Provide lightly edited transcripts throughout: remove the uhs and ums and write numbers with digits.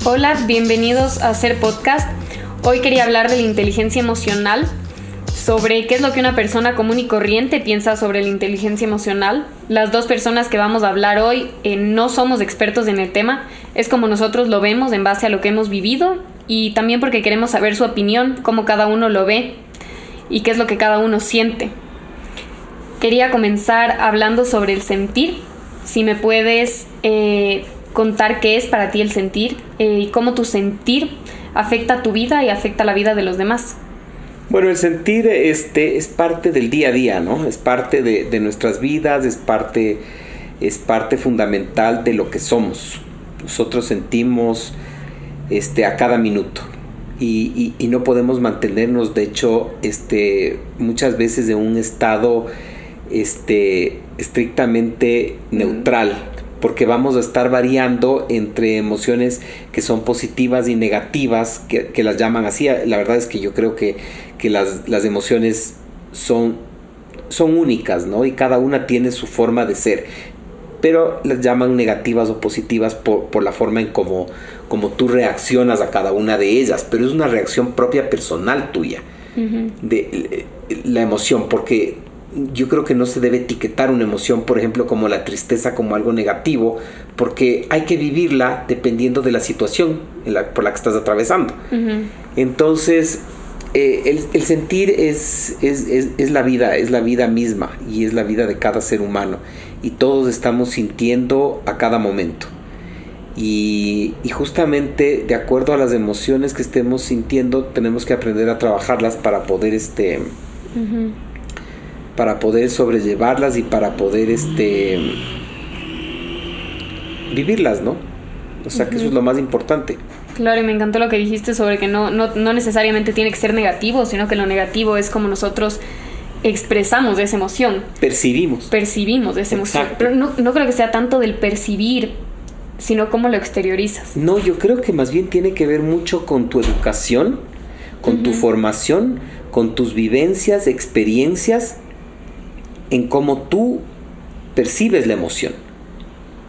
Hola, bienvenidos a Ser Podcast. Hoy quería hablar de la inteligencia emocional, sobre qué es lo que una persona común y corriente piensa sobre la inteligencia emocional. Las dos personas que vamos a hablar hoy no somos expertos en el tema, es como nosotros lo vemos en base a lo que hemos vivido y también porque queremos saber su opinión, cómo cada uno lo ve y qué es lo que cada uno siente. Quería comenzar hablando sobre el sentir. Si me puedes contar qué es para ti el sentir y cómo tu sentir afecta tu vida y afecta la vida de los demás. Bueno, el sentir es parte del día a día, ¿no? Es parte de nuestras vidas, es parte fundamental de lo que somos. Nosotros sentimos a cada minuto y no podemos mantenernos, de hecho, muchas veces en un estado estrictamente neutral, porque vamos a estar variando entre emociones que son positivas y negativas, que las llaman así. La verdad es que yo creo que las emociones son únicas, ¿no? Y cada una tiene su forma de ser, pero las llaman negativas o positivas por la forma en como tú reaccionas a cada una de ellas, pero es una reacción propia, personal tuya, de la emoción, porque yo creo que no se debe etiquetar una emoción, por ejemplo, como la tristeza, como algo negativo, porque hay que vivirla dependiendo de la situación por la que estás atravesando. Entonces, el sentir es la vida misma, y es la vida de cada ser humano, y todos estamos sintiendo a cada momento. Y justamente de acuerdo a las emociones que estemos sintiendo, tenemos que aprender a trabajarlas para poder para poder sobrellevarlas y para poder vivirlas, ¿no? O sea, que eso es lo más importante. Claro, y me encantó lo que dijiste sobre que no necesariamente tiene que ser negativo, sino que lo negativo es como nosotros expresamos esa emoción. Percibimos esa emoción. Pero no creo que sea tanto del percibir, sino cómo lo exteriorizas. No, yo creo que más bien tiene que ver mucho con tu educación, con tu formación, con tus vivencias, experiencias, en cómo tú percibes la emoción.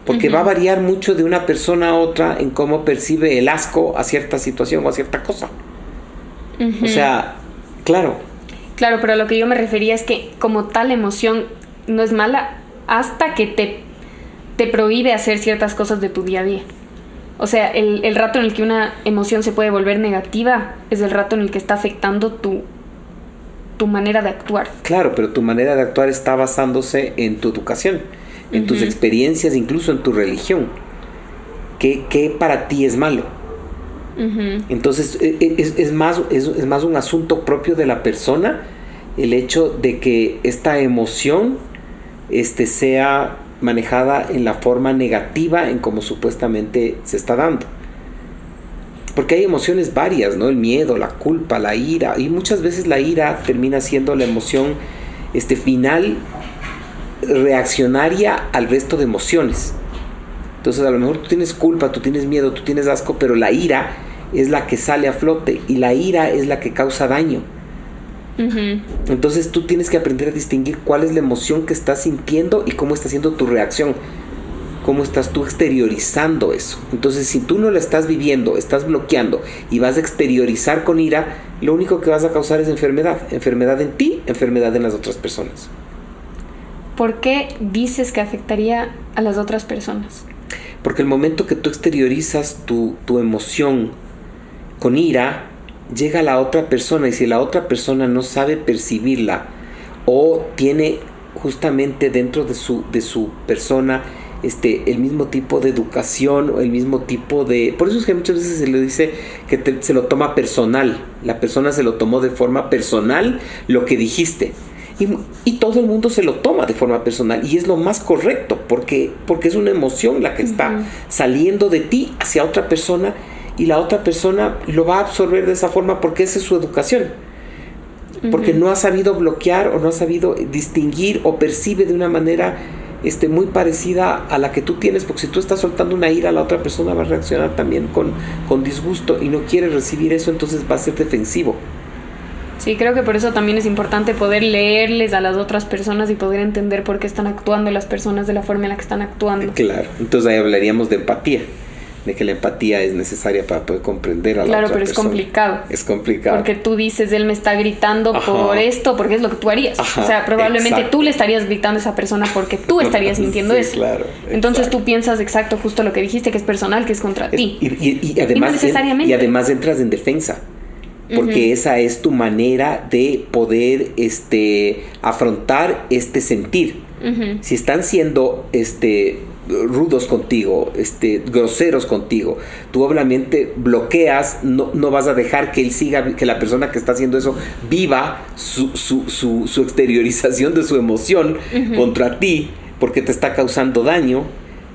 Porque va a variar mucho de una persona a otra en cómo percibe el asco a cierta situación o a cierta cosa. O sea, claro. Claro, pero a lo que yo me refería es que como tal emoción no es mala hasta que te prohíbe hacer ciertas cosas de tu día a día. O sea, el rato en el que una emoción se puede volver negativa es el rato en el que está afectando tu manera de actuar. Claro, pero tu manera de actuar está basándose en tu educación, en tus experiencias, incluso en tu religión. ¿Qué para ti es malo? Entonces es más un asunto propio de la persona, el hecho de que esta emoción sea manejada en la forma negativa en como supuestamente se está dando. Porque hay emociones varias, ¿no? El miedo, la culpa, la ira, y muchas veces la ira termina siendo la emoción final reaccionaria al resto de emociones. Entonces a lo mejor tú tienes culpa, tú tienes miedo, tú tienes asco, pero la ira es la que sale a flote y la ira es la que causa daño. Entonces tú tienes que aprender a distinguir cuál es la emoción que estás sintiendo y cómo está siendo tu reacción, cómo estás tú exteriorizando eso. Entonces si tú no la estás viviendo, estás bloqueando y vas a exteriorizar con ira, lo único que vas a causar es enfermedad en ti, enfermedad en las otras personas. ¿Por qué dices que afectaría a las otras personas? Porque el momento que tú exteriorizas tu emoción con ira, llega a la otra persona, y si la otra persona no sabe percibirla o tiene justamente dentro de su persona el mismo tipo de educación o el mismo tipo de... Por eso es que muchas veces se le dice que se lo toma personal. La persona se lo tomó de forma personal lo que dijiste. Y todo el mundo se lo toma de forma personal, y es lo más correcto, porque es una emoción la que está saliendo de ti hacia otra persona, y la otra persona lo va a absorber de esa forma porque esa es su educación, porque no ha sabido bloquear o no ha sabido distinguir o percibe de una manera muy parecida a la que tú tienes, porque si tú estás soltando una ira, la otra persona va a reaccionar también con disgusto y no quiere recibir eso, entonces va a ser defensivo. Sí, creo que por eso también es importante poder leerles a las otras personas y poder entender por qué están actuando las personas de la forma en la que están actuando. Claro, entonces ahí hablaríamos de empatía. de que la empatía es necesaria para poder comprender a la otra persona. Claro, pero es complicado. Es complicado. Porque tú dices, él me está gritando por esto, porque es lo que tú harías. O sea, probablemente tú le estarías gritando a esa persona porque tú estarías sintiendo eso. Claro. Entonces tú piensas exacto, justo lo que dijiste, que es personal, que es contra ti. Y además, no necesariamente. Y además entras en defensa. Porque esa es tu manera de poder afrontar este sentir. Si están siendo rudos contigo, groseros contigo, tú obviamente bloqueas, no vas a dejar que él siga, que la persona que está haciendo eso viva su exteriorización de su emoción contra ti, porque te está causando daño,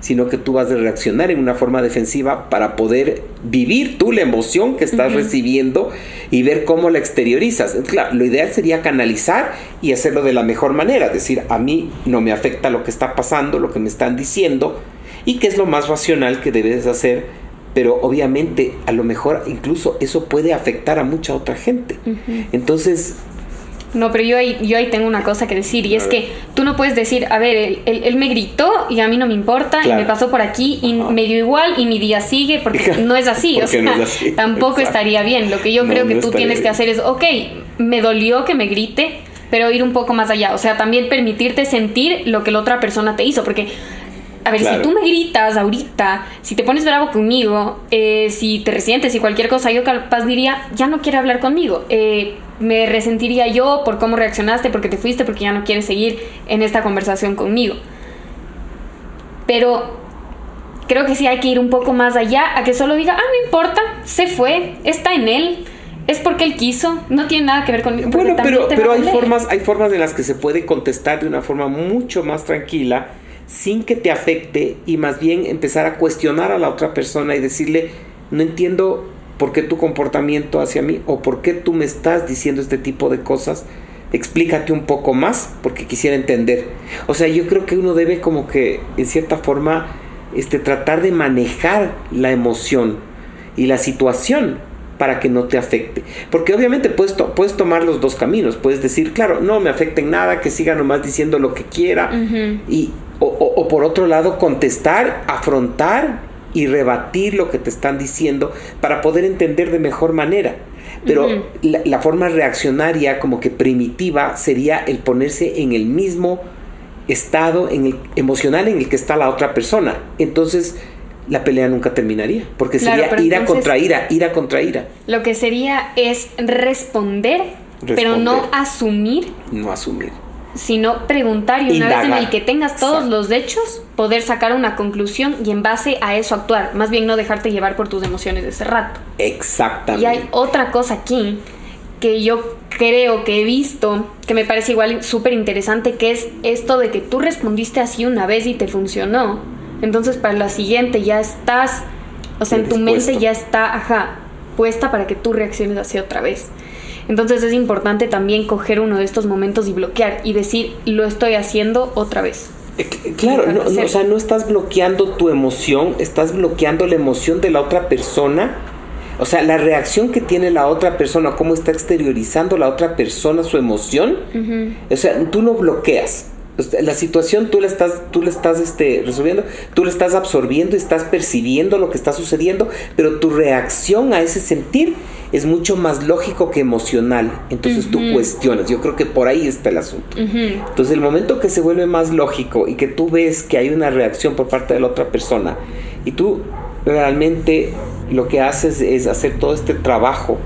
sino que tú vas a reaccionar en una forma defensiva para poder vivir tú la emoción que estás recibiendo y ver cómo la exteriorizas. Claro, lo ideal sería canalizar y hacerlo de la mejor manera, decir, a mí no me afecta lo que está pasando, lo que me están diciendo, y que es lo más racional que debes hacer, pero obviamente a lo mejor incluso eso puede afectar a mucha otra gente. Entonces... No, pero yo ahí tengo una cosa que decir, y es que tú no puedes decir, a ver, él me gritó y a mí no me importa, y me pasó por aquí y me dio igual y mi día sigue, porque no es así, o sea, no es así. Tampoco estaría bien. Lo que yo creo que tú tienes que hacer es, ok, me dolió que me grite, pero ir un poco más allá, o sea, también permitirte sentir lo que la otra persona te hizo, porque... A ver, si tú me gritas ahorita, si te pones bravo conmigo, si te resientes y cualquier cosa, yo capaz diría, ya no quiere hablar conmigo. Me resentiría yo por cómo reaccionaste, porque te fuiste, porque ya no quieres seguir en esta conversación conmigo. Pero creo que sí hay que ir un poco más allá, a que solo diga, no importa, se fue, está en él. Es porque él quiso, no tiene nada que ver conmigo. Bueno, pero hay formas en las que se puede contestar de una forma mucho más tranquila, sin que te afecte, y más bien empezar a cuestionar a la otra persona y decirle, no entiendo por qué tu comportamiento hacia mí, o por qué tú me estás diciendo este tipo de cosas, explícate un poco más, porque quisiera entender. O sea, yo creo que uno debe como que, en cierta forma, tratar de manejar la emoción y la situación para que no te afecte, porque obviamente puedes tomar los dos caminos. Puedes decir, claro, no me afecta en nada, que siga nomás diciendo lo que quiera, o por otro lado contestar, afrontar y rebatir lo que te están diciendo para poder entender de mejor manera. Pero la forma reaccionaria, como que primitiva, sería el ponerse en el mismo estado emocional en el que está la otra persona. Entonces la pelea nunca terminaría, porque sería ira contra ira. Lo que sería es responder, pero no asumir, sino preguntar, y una vez en el que tengas todos los hechos, poder sacar una conclusión y en base a eso actuar, más bien no dejarte llevar por tus emociones de ese rato. Exactamente. Y hay otra cosa aquí que yo creo que he visto, que me parece igual súper interesante, que es esto de que tú respondiste así una vez y te funcionó. Entonces para la siguiente ya estás, o sea, en tu mente ya está, puesta para que tú reacciones así otra vez. Entonces es importante también coger uno de estos momentos y bloquear y decir, lo estoy haciendo otra vez. Claro, o sea, no estás bloqueando tu emoción, estás bloqueando la emoción de la otra persona. O sea, la reacción que tiene la otra persona, cómo está exteriorizando la otra persona su emoción. O sea, tú no bloqueas. La situación tú la estás resolviendo, tú la estás absorbiendo, estás percibiendo lo que está sucediendo, pero tu reacción a ese sentir es mucho más lógico que emocional. Entonces tú cuestionas. Yo creo que por ahí está el asunto. Entonces el momento que se vuelve más lógico y que tú ves que hay una reacción por parte de la otra persona y tú realmente lo que haces es hacer todo este trabajo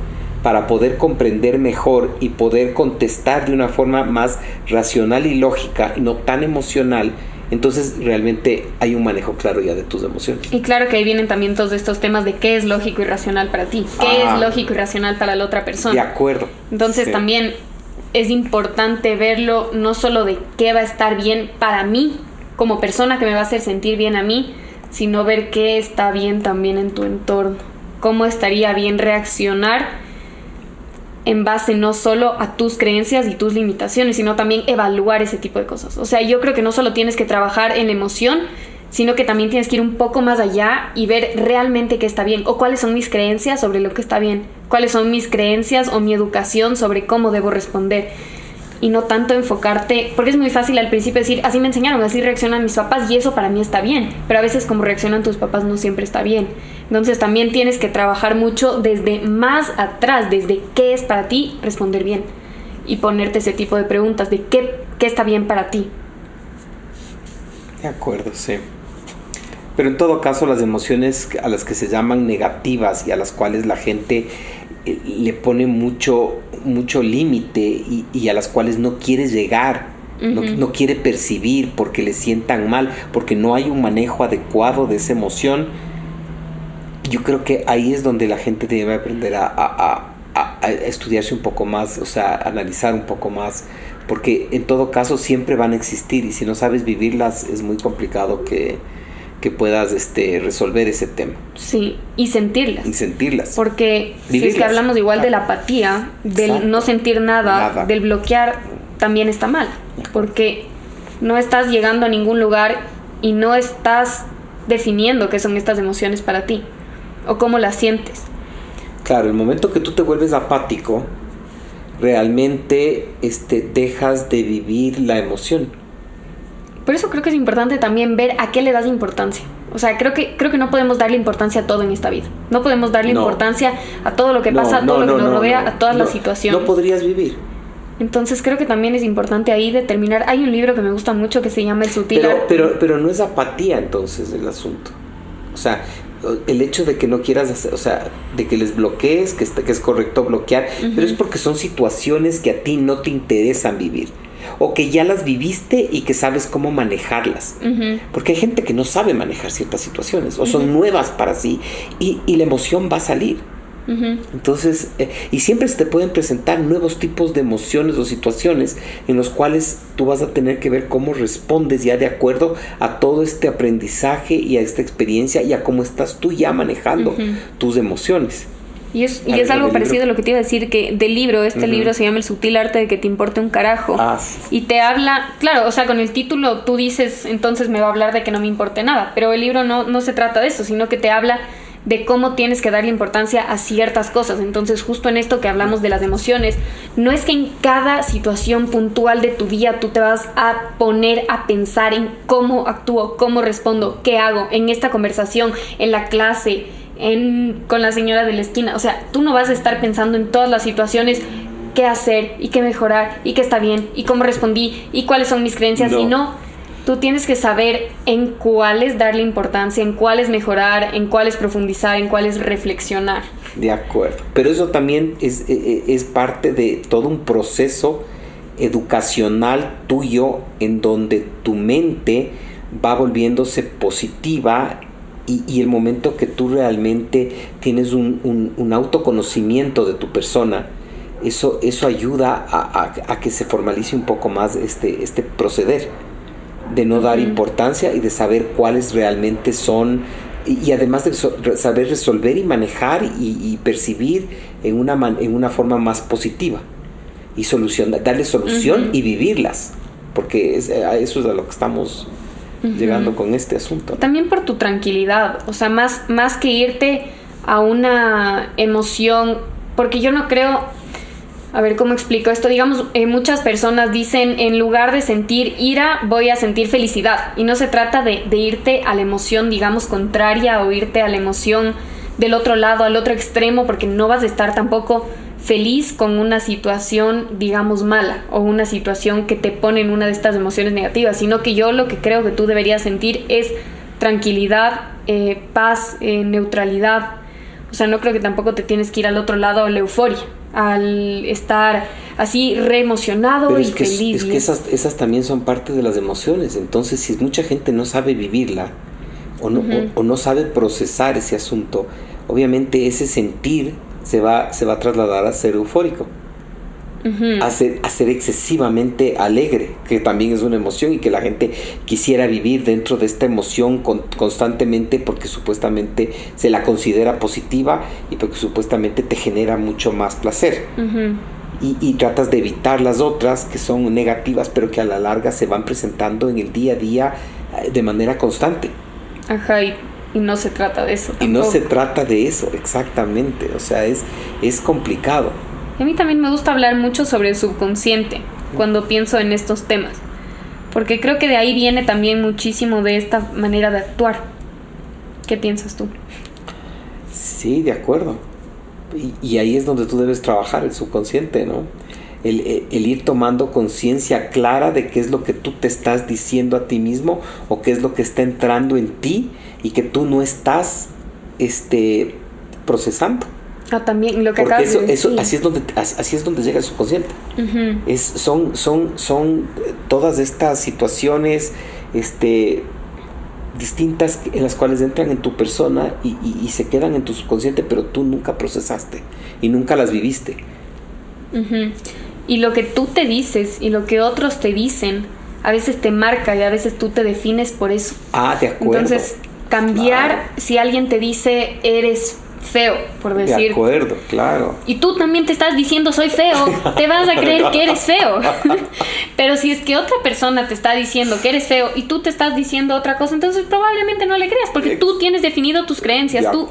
para poder comprender mejor y poder contestar de una forma más racional y lógica y no tan emocional, entonces realmente hay un manejo claro ya de tus emociones. Y claro que ahí vienen también todos estos temas de qué es lógico y racional para ti, qué es lógico y racional para la otra persona. De acuerdo. Entonces también es importante verlo no solo de qué va a estar bien para mí como persona, que me va a hacer sentir bien a mí, sino ver qué está bien también en tu entorno, cómo estaría bien reaccionar en base no solo a tus creencias y tus limitaciones, sino también evaluar ese tipo de cosas. O sea, yo creo que no solo tienes que trabajar en la emoción, sino que también tienes que ir un poco más allá y ver realmente qué está bien, o cuáles son mis creencias sobre lo que está bien, cuáles son mis creencias o mi educación sobre cómo debo responder. Y no tanto enfocarte, porque es muy fácil al principio decir, así me enseñaron, así reaccionan mis papás y eso para mí está bien, pero a veces como reaccionan tus papás no siempre está bien. Entonces también tienes que trabajar mucho desde más atrás, desde qué es para ti responder bien y ponerte ese tipo de preguntas de qué está bien para ti. De acuerdo, sí. Pero en todo caso, las emociones a las que se llaman negativas y a las cuales la gente le pone mucho límite y a las cuales no quiere llegar, no quiere percibir porque le sientan mal, porque no hay un manejo adecuado de esa emoción, yo creo que ahí es donde la gente debe aprender a estudiarse un poco más, o sea, analizar un poco más, porque en todo caso siempre van a existir y si no sabes vivirlas es muy complicado que puedas resolver ese tema. Sí, y sentirlas. Porque vivirlas. Si es que hablamos igual de la apatía, del Exacto. No sentir nada, del bloquear, también está mal. Porque no estás llegando a ningún lugar y no estás definiendo qué son estas emociones para ti o cómo las sientes. Claro, el momento que tú te vuelves apático, realmente dejas de vivir la emoción. Por eso creo que es importante también ver a qué le das importancia. O sea, creo que no podemos darle importancia a todo en esta vida. No podemos darle importancia a todo lo que pasa, a todo lo que nos rodea, a todas las situaciones. No podrías vivir. Entonces creo que también es importante ahí determinar. Hay un libro que me gusta mucho que se llama El sutil arte. Pero no es apatía entonces el asunto. O sea, el hecho de que no quieras hacer, o sea, de que les bloquees, que es correcto bloquear, pero es porque son situaciones que a ti no te interesan vivir. O que ya las viviste y que sabes cómo manejarlas. Porque hay gente que no sabe manejar ciertas situaciones o son nuevas para sí y la emoción va a salir. Entonces, y siempre se te pueden presentar nuevos tipos de emociones o situaciones en los cuales tú vas a tener que ver cómo respondes ya de acuerdo a todo este aprendizaje y a esta experiencia y a cómo estás tú ya manejando tus emociones. Y es algo parecido a lo que te iba a decir, que del libro, libro se llama El sutil arte de que te importe un carajo. Sí. Y te habla, claro, o sea, con el título tú dices, entonces me va a hablar de que no me importe nada, pero el libro no se trata de eso, sino que te habla de cómo tienes que darle importancia a ciertas cosas. Entonces, justo en esto que hablamos de las emociones, no es que en cada situación puntual de tu día tú te vas a poner a pensar en cómo actúo, cómo respondo, qué hago en esta conversación, en la clase, con la señora de la esquina. O sea, tú no vas a estar pensando en todas las situaciones qué hacer y qué mejorar y qué está bien y cómo respondí y cuáles son mis creencias. No, tú tienes que saber en cuáles darle importancia, en cuáles mejorar, en cuáles profundizar, en cuáles reflexionar. De acuerdo, pero eso también es parte de todo un proceso educacional tuyo en donde tu mente va volviéndose positiva. Y el momento que tú realmente tienes un autoconocimiento de tu persona, eso ayuda a que se formalice un poco más este proceder de no dar importancia y de saber cuáles realmente son, y además de saber resolver y manejar y percibir en una forma más positiva y darle solución y vivirlas, porque a eso es a lo que estamos llegando con este asunto. También por tu tranquilidad, o sea, más que irte a una emoción, porque yo no creo, a ver cómo explico esto, digamos, muchas personas dicen, en lugar de sentir ira, voy a sentir felicidad, y no se trata de irte a la emoción, digamos, contraria, o irte a la emoción del otro lado, al otro extremo, porque no vas a estar tampoco feliz con una situación, digamos, mala o una situación que te pone en una de estas emociones negativas, sino que yo lo que creo que tú deberías sentir es tranquilidad, paz, neutralidad. O sea, no creo que tampoco te tienes que ir al otro lado, a la euforia, al estar así re emocionado. Pero y feliz. Es que esas también son parte de las emociones. Entonces, si mucha gente no sabe vivirla o no sabe procesar ese asunto, obviamente ese sentir se va a trasladar a ser eufórico, a ser excesivamente alegre, que también es una emoción y que la gente quisiera vivir dentro de esta emoción constantemente, porque supuestamente se la considera positiva y porque supuestamente te genera mucho más placer. Y tratas de evitar las otras que son negativas, pero que a la larga se van presentando en el día a día de manera constante. Y no se trata de eso tampoco. Y no se trata de eso, exactamente. O sea, es complicado. Y a mí también me gusta hablar mucho sobre el subconsciente cuando pienso en estos temas, porque creo que de ahí viene también muchísimo de esta manera de actuar. ¿Qué piensas tú? Sí, de acuerdo. Y ahí es donde tú debes trabajar, el subconsciente, ¿no? El ir tomando conciencia clara de qué es lo que tú te estás diciendo a ti mismo o qué es lo que está entrando en ti y que tú no estás procesando. También lo que porque acabas de decir. así es donde llega el subconsciente. Son todas estas situaciones distintas en las cuales entran en tu persona y se quedan en tu subconsciente, pero tú nunca procesaste y nunca las viviste. Y lo que tú te dices y lo que otros te dicen a veces te marca y a veces tú te defines por eso. De acuerdo. Entonces, cambiar, si alguien te dice eres feo, por decir. De acuerdo, claro. Y tú también te estás diciendo soy feo, te vas a creer que eres feo. Pero si es que otra persona te está diciendo que eres feo y tú te estás diciendo otra cosa, entonces probablemente no le creas, porque tú tienes definido tus creencias, tú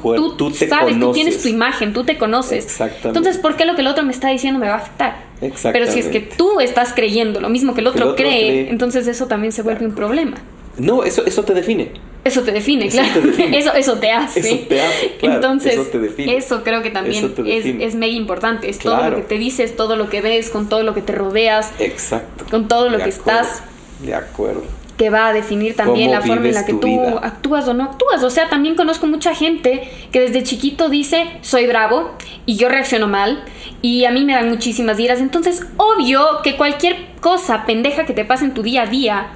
sabes, conoces. Tú tienes tu imagen, tú te conoces. Exactamente. Entonces, ¿por qué lo que el otro me está diciendo me va a afectar? Pero si es que tú estás creyendo lo mismo que el otro cree, entonces eso también se vuelve un problema. No, eso te define. Eso te define, claro. Eso te hace. Eso te hace, claro. Entonces, eso te define. Eso creo que también es mega importante. Es claro. todo lo que te dices, todo lo que ves, con todo lo que te rodeas. Exacto. Con todo lo que estás. De acuerdo. Que va a definir también la forma en la que tú vida? Actúas o no actúas. O sea, también conozco mucha gente que desde chiquito dice, soy bravo y yo reacciono mal y a mí me dan muchísimas iras. Entonces, obvio que cualquier cosa pendeja que te pase en tu día a día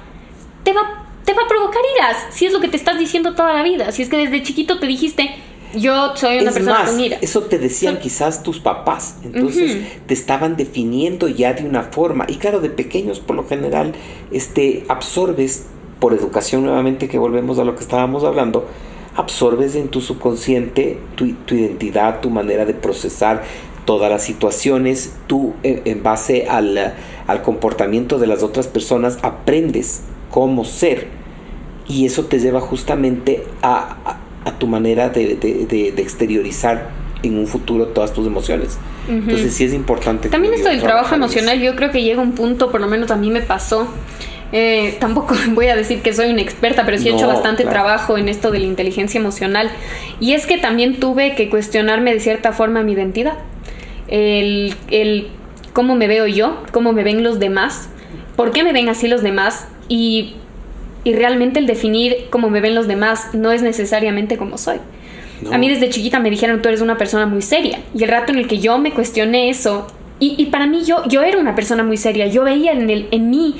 te va a provocar iras, si es lo que te estás diciendo toda la vida. Si es que desde chiquito te dijiste, yo soy una persona con ira. Eso te decían quizás tus papás. Entonces te estaban definiendo ya de una forma. Y claro, de pequeños por lo general absorbes, por educación nuevamente, que volvemos a lo que estábamos hablando, absorbes en tu subconsciente tu identidad, tu manera de procesar todas las situaciones. Tú en base al comportamiento de las otras personas aprendes cómo ser. Y eso te lleva justamente a tu manera de exteriorizar en un futuro todas tus emociones. Entonces sí es importante. También esto del trabajo emocional, yo creo que llega un punto, por lo menos a mí me pasó. Tampoco voy a decir que soy una experta, pero sí he hecho bastante trabajo en esto de la inteligencia emocional. Y es que también tuve que cuestionarme de cierta forma mi identidad. El cómo me veo yo, cómo me ven los demás, por qué me ven así los demás y realmente el definir cómo me ven los demás no es necesariamente como soy. No. A mí desde chiquita me dijeron, tú eres una persona muy seria. Y el rato en el que yo me cuestioné eso, y para mí yo era una persona muy seria. Yo veía en mí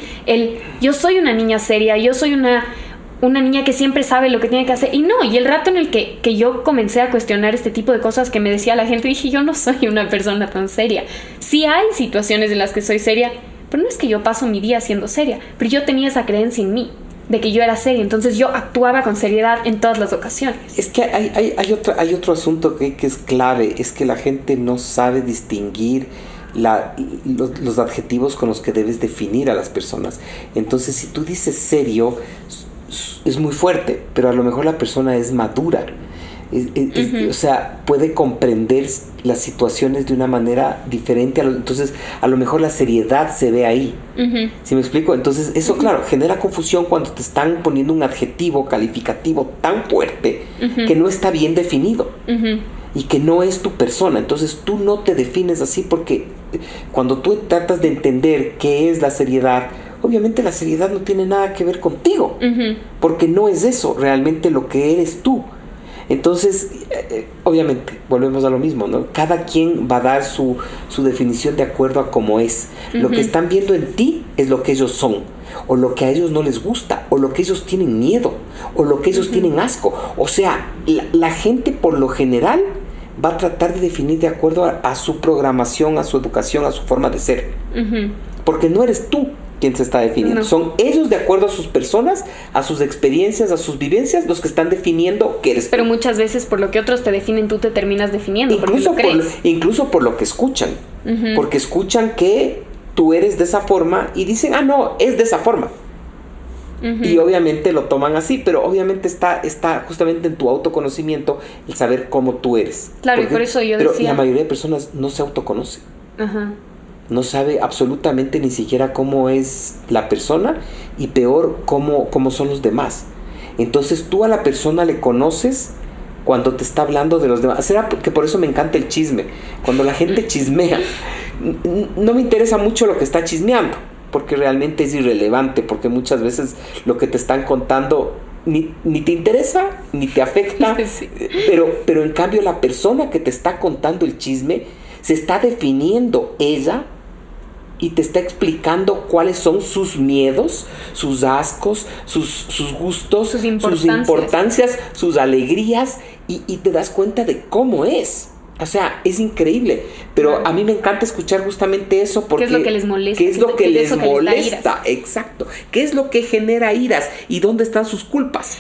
yo soy una niña seria, yo soy una niña que siempre sabe lo que tiene que hacer. Y no, y el rato en el que yo comencé a cuestionar este tipo de cosas que me decía la gente, dije, yo no soy una persona tan seria. Sí hay situaciones en las que soy seria, pero no es que yo paso mi día siendo seria, pero yo tenía esa creencia en mí de que yo era seria, entonces yo actuaba con seriedad en todas las ocasiones. Es que hay otro asunto que es clave, es que la gente no sabe distinguir los adjetivos con los que debes definir a las personas. Entonces, si tú dices serio, es muy fuerte, pero a lo mejor la persona es madura. O sea, puede comprender las situaciones de una manera diferente. Entonces, a lo mejor la seriedad se ve ahí. ¿Sí me explico? Entonces, eso, claro, genera confusión cuando te están poniendo un adjetivo calificativo tan fuerte que no está bien definido y que no es tu persona. Entonces, tú no te defines así porque cuando tú tratas de entender qué es la seriedad, obviamente la seriedad no tiene nada que ver contigo, porque no es eso realmente lo que eres tú. Entonces, obviamente, volvemos a lo mismo, ¿no? Cada quien va a dar su definición de acuerdo a cómo es. Lo que están viendo en ti es lo que ellos son, o lo que a ellos no les gusta, o lo que ellos tienen miedo, o lo que ellos tienen asco. O sea, la gente por lo general va a tratar de definir de acuerdo a su programación, a su educación, a su forma de ser. Porque no eres tú quien se está definiendo. No. Son ellos, de acuerdo a sus personas, a sus experiencias, a sus vivencias, los que están definiendo qué eres. Pero muchas veces por lo que otros te definen, tú te terminas definiendo. Incluso por lo que escuchan. Porque escuchan que tú eres de esa forma y dicen, no, es de esa forma. Y obviamente lo toman así, pero obviamente está justamente en tu autoconocimiento el saber cómo tú eres. Claro, y por eso yo decía... Pero la mayoría de personas no se autoconoce. No sabe absolutamente ni siquiera cómo es la persona y peor cómo son los demás. Entonces tú a la persona le conoces cuando te está hablando de los demás. Será que por eso me encanta el chisme. Cuando la gente chismea, no me interesa mucho lo que está chismeando, porque realmente es irrelevante, porque muchas veces lo que te están contando ni te interesa, ni te afecta, sí. pero en cambio la persona que te está contando el chisme se está definiendo ella y te está explicando cuáles son sus miedos, sus ascos, sus gustos, sus importancias, sus alegrías, y te das cuenta de cómo es. O sea, es increíble, pero a mí me encanta escuchar justamente eso, porque ¿qué es lo que les molesta? ¿Qué es lo que les molesta? Exacto. ¿Qué es lo que genera iras? ¿Y dónde están sus culpas?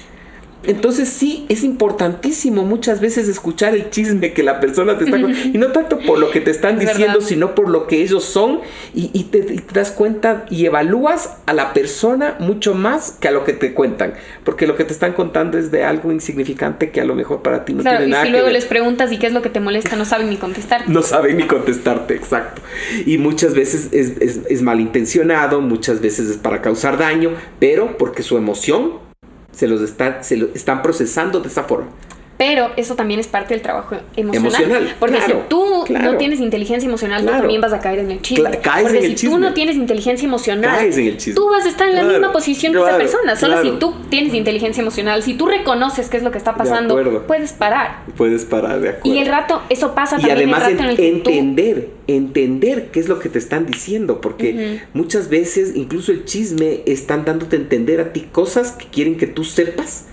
Entonces sí, es importantísimo muchas veces escuchar el chisme que la persona te está contando, y no tanto por lo que te están diciendo, sino por lo que ellos son, y te das cuenta y evalúas a la persona mucho más que a lo que te cuentan, porque lo que te están contando es de algo insignificante que a lo mejor para ti no tiene nada que ver. Y si luego les preguntas y qué es lo que te molesta, no saben ni contestarte. No saben ni contestarte, exacto. Y muchas veces es malintencionado, muchas veces es para causar daño, pero porque su emoción se lo están procesando de esa forma. Pero eso también es parte del trabajo emocional. Porque si tú no tienes inteligencia emocional, tú también vas a caer en el chisme. Porque si tú no tienes inteligencia emocional, tú vas a estar en la misma posición que esa persona. Solo si tú tienes inteligencia emocional, si tú reconoces qué es lo que está pasando, puedes parar. Puedes parar, de acuerdo. Y el rato, eso pasa y también además el rato en el que entender qué es lo que te están diciendo, porque muchas veces incluso el chisme están dándote a entender a ti cosas que quieren que tú sepas,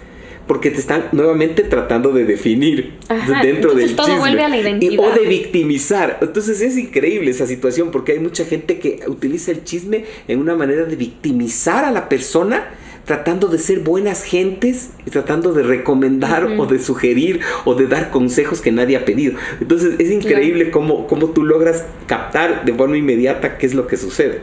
porque te están nuevamente tratando de definir dentro del todo chisme. Vuelve a la identidad. O de victimizar. Entonces es increíble esa situación, porque hay mucha gente que utiliza el chisme en una manera de victimizar a la persona, tratando de ser buenas gentes y tratando de recomendar o de sugerir o de dar consejos que nadie ha pedido. Entonces es increíble cómo tú logras captar de forma inmediata qué es lo que sucede.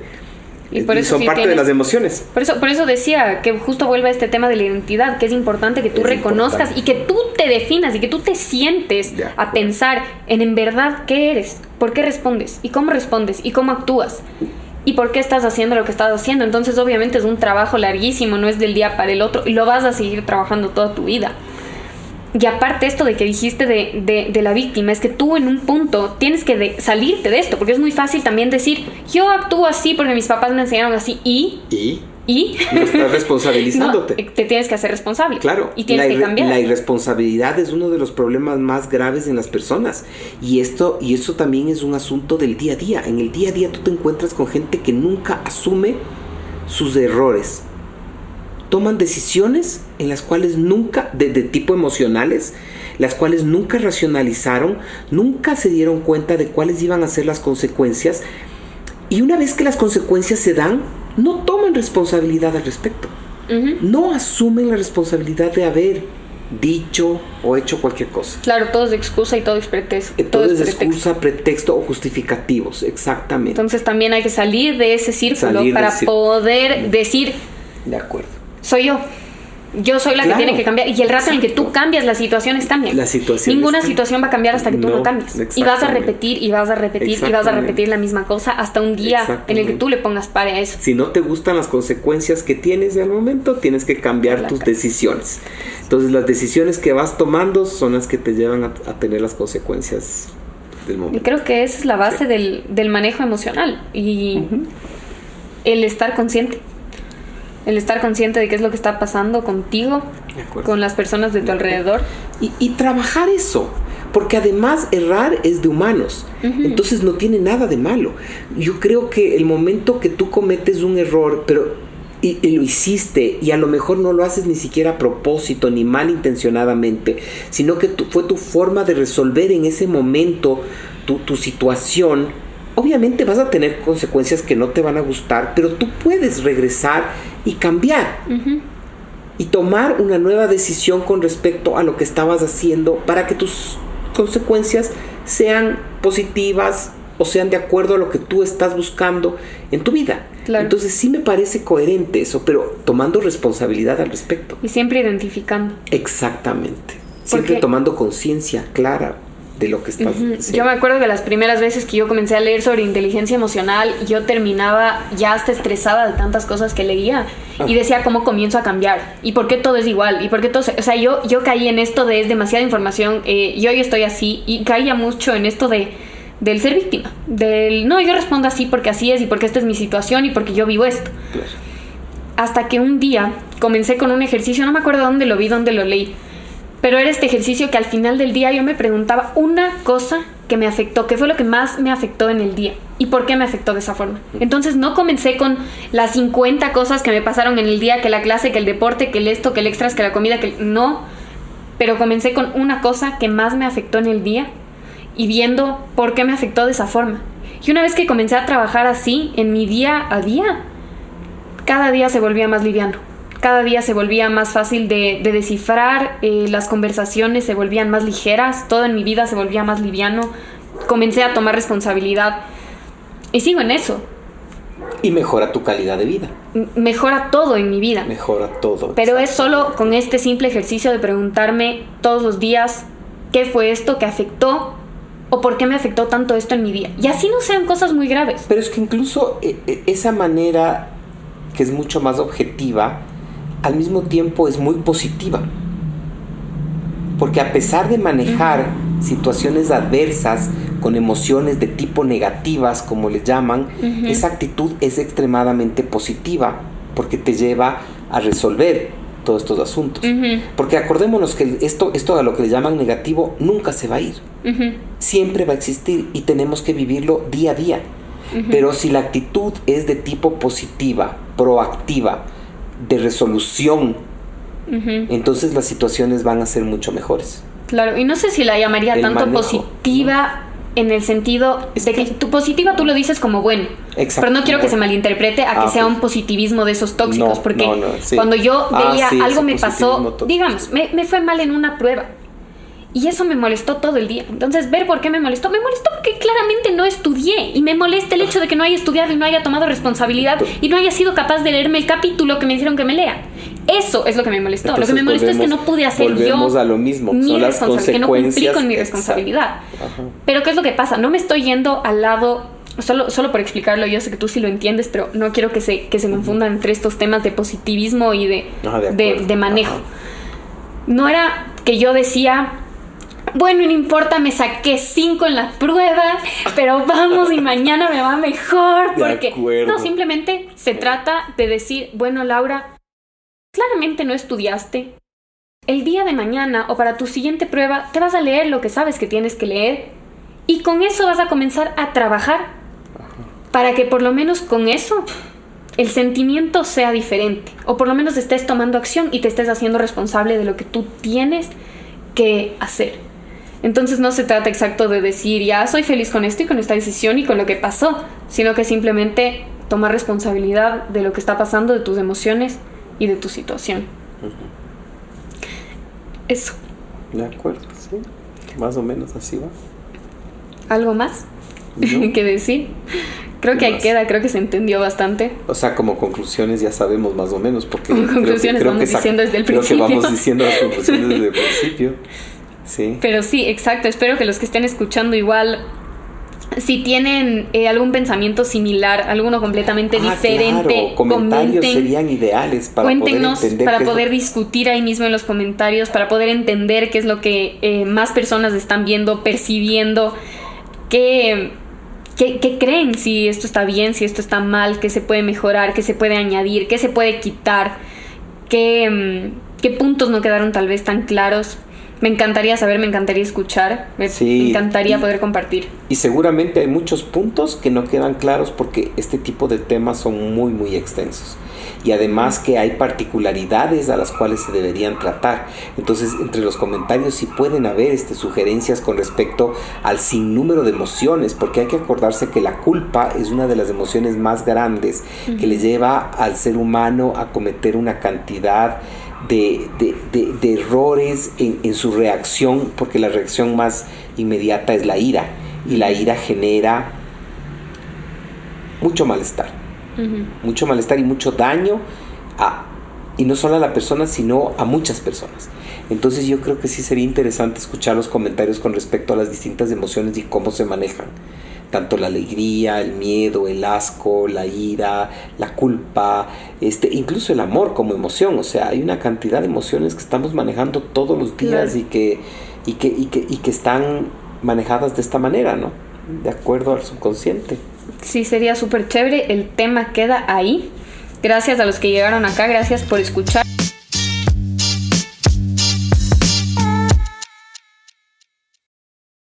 Y son parte de las emociones. Por eso decía que justo vuelve a este tema de la identidad, que es importante que tú reconozcas y que tú te definas y que tú te sientes a pensar en verdad qué eres, por qué respondes y cómo actúas y por qué estás haciendo lo que estás haciendo. Entonces obviamente es un trabajo larguísimo, no es del día para el otro, y lo vas a seguir trabajando toda tu vida. Y aparte esto de que dijiste de la víctima, es que tú en un punto tienes que salirte de esto, porque es muy fácil también decir, yo actúo así porque mis papás me enseñaron así, y no estás responsabilizándote. No, te tienes que hacer responsable. Claro. Y tienes que cambiar. La irresponsabilidad es uno de los problemas más graves en las personas. Y eso también es un asunto del día a día. En el día a día tú te encuentras con gente que nunca asume sus errores. Toman decisiones en las cuales nunca, de tipo emocionales, las cuales nunca racionalizaron, nunca se dieron cuenta de cuáles iban a ser las consecuencias, y una vez que las consecuencias se dan, no toman responsabilidad al respecto. No asumen la responsabilidad de haber dicho o hecho cualquier cosa. Claro, todo es excusa y todo es pretexto. Todo es excusa, pretexto o justificativos, exactamente. Entonces también hay que salir de ese círculo para poder decir, de acuerdo, soy yo soy la que tiene que cambiar, y el rato en el que tú cambias, las situaciones cambian. Ninguna situación va a cambiar hasta que tú no cambies, y vas a repetir y vas a repetir y vas a repetir la misma cosa hasta un día en el que tú le pongas pare a eso. Si no te gustan las consecuencias que tienes al momento, tienes que cambiar tus decisiones. Entonces las decisiones que vas tomando son las que te llevan a tener las consecuencias del momento. Y creo que esa es la base del manejo emocional, y el estar consciente. El estar consciente de qué es lo que está pasando contigo, con las personas de tu alrededor. Y trabajar eso, porque además errar es de humanos. Entonces no tiene nada de malo. Yo creo que el momento que tú cometes un error, y lo hiciste, y a lo mejor no lo haces ni siquiera a propósito, ni malintencionadamente, sino que fue tu forma de resolver en ese momento tu situación. Obviamente vas a tener consecuencias que no te van a gustar, pero tú puedes regresar y cambiar. Y tomar una nueva decisión con respecto a lo que estabas haciendo para que tus consecuencias sean positivas o sean de acuerdo a lo que tú estás buscando en tu vida. Claro. Entonces sí me parece coherente eso, pero tomando responsabilidad al respecto. Y siempre identificando. Exactamente. Siempre tomando conciencia clara. de lo que estás diciendo. Yo me acuerdo que las primeras veces que yo comencé a leer sobre inteligencia emocional, yo terminaba ya hasta estresada de tantas cosas que leía y decía, ¿cómo comienzo a cambiar? ¿Y por qué todo es igual? ¿Y por qué todo o sea, yo caí en esto de es demasiada información, yo estoy así, y caía mucho en esto del ser víctima, no, yo respondo así porque así es y porque esta es mi situación y porque yo vivo esto. Claro. Hasta que un día comencé con un ejercicio, no me acuerdo dónde lo vi, dónde lo leí, pero era este ejercicio que al final del día yo me preguntaba una cosa que me afectó, qué fue lo que más me afectó en el día y por qué me afectó de esa forma. Entonces no comencé con las 50 cosas que me pasaron en el día, que la clase, que el deporte, que el esto, que el extras, que la comida, que no, pero comencé con una cosa que más me afectó en el día y viendo por qué me afectó de esa forma. Y una vez que comencé a trabajar así en mi día a día, cada día se volvía más liviano. Cada día se volvía más fácil de descifrar, las conversaciones se volvían más ligeras, todo en mi vida se volvía más liviano, comencé a tomar responsabilidad y sigo en eso. Y mejora tu calidad de vida. Mejora todo en mi vida. Mejora todo. Pero es solo con este simple ejercicio de preguntarme todos los días qué fue esto que afectó o por qué me afectó tanto esto en mi día. Y así no sean cosas muy graves. Pero es que incluso esa manera que es mucho más objetiva, al mismo tiempo es muy positiva. Porque a pesar de manejar situaciones adversas con emociones de tipo negativas, como les llaman, esa actitud es extremadamente positiva porque te lleva a resolver todos estos asuntos. Porque acordémonos que esto a lo que le llaman negativo nunca se va a ir. Siempre va a existir y tenemos que vivirlo día a día. Pero si la actitud es de tipo positiva, proactiva, de resolución, entonces las situaciones van a ser mucho mejores. Claro, y no sé si la llamaría tanto manejo, positiva, ¿no? En el sentido de que tu positiva tú lo dices como bueno. Exacto. Pero no quiero que se malinterprete a que sea un positivismo de esos tóxicos, porque cuando yo veía algo me pasó, digamos, me fue mal en una prueba. Y eso me molestó todo el día. Entonces, ver por qué me molestó porque claramente no estudié. Y me molesta el hecho de que no haya estudiado y no haya tomado responsabilidad y no haya sido capaz de leerme el capítulo que me dijeron que me lea. Eso es lo que me molestó. Entonces, lo que me molestó es que no pude hacer volvemos a lo mismo. Son las consecuencias. Que no cumplí con mi responsabilidad. Pero ¿qué es lo que pasa? No me estoy yendo al lado... Solo por explicarlo, yo sé que tú sí lo entiendes, pero no quiero que se confundan entre estos temas de positivismo y de manejo. No era que yo decía... Bueno, no importa, me saqué 5 en la prueba, pero vamos y mañana me va mejor. Porque no, simplemente se trata de decir, bueno, Laura, claramente no estudiaste. El día de mañana o para tu siguiente prueba te vas a leer lo que sabes que tienes que leer y con eso vas a comenzar a trabajar para que por lo menos con eso el sentimiento sea diferente o por lo menos estés tomando acción y te estés haciendo responsable de lo que tú tienes que hacer. Entonces no se trata exacto de decir ya soy feliz con esto y con esta decisión y con lo que pasó, sino que simplemente tomar responsabilidad de lo que está pasando, de tus emociones y de tu situación. Eso. De acuerdo, sí. Más o menos así va. ¿Algo más que decir? Creo que ahí queda, creo que se entendió bastante. O sea, como conclusiones ya sabemos más o menos, porque como conclusiones creo que diciendo desde el principio. Creo que vamos diciendo las conclusiones desde el principio. Sí. Pero sí, exacto. Espero que los que estén escuchando igual, si tienen algún pensamiento similar, alguno completamente diferente, claro. Comentarios serían ideales para cuéntenos, poder entender, para poder discutir ahí mismo en los comentarios, para poder entender qué es lo que más personas están viendo, percibiendo, qué creen, si esto está bien, si esto está mal, qué se puede mejorar, qué se puede añadir, qué se puede quitar, qué puntos no quedaron tal vez tan claros. Me encantaría saber, me encantaría escuchar, me encantaría poder compartir. Y seguramente hay muchos puntos que no quedan claros porque este tipo de temas son muy, muy extensos. Y además que hay particularidades a las cuales se deberían tratar. Entonces, entre los comentarios sí pueden haber sugerencias con respecto al sinnúmero de emociones, porque hay que acordarse que la culpa es una de las emociones más grandes que le lleva al ser humano a cometer una cantidad de errores en su reacción, porque la reacción más inmediata es la ira, y la ira genera mucho malestar y mucho daño Y no solo a la persona, sino a muchas personas. Entonces yo creo que sí sería interesante escuchar los comentarios con respecto a las distintas emociones y cómo se manejan. Tanto la alegría, el miedo, el asco, la ira, la culpa, incluso el amor como emoción. O sea, hay una cantidad de emociones que estamos manejando todos los días, claro, y que están manejadas de esta manera, ¿no? De acuerdo al subconsciente. Sí, sería súper chévere. El tema queda ahí. Gracias a los que llegaron acá, gracias por escuchar.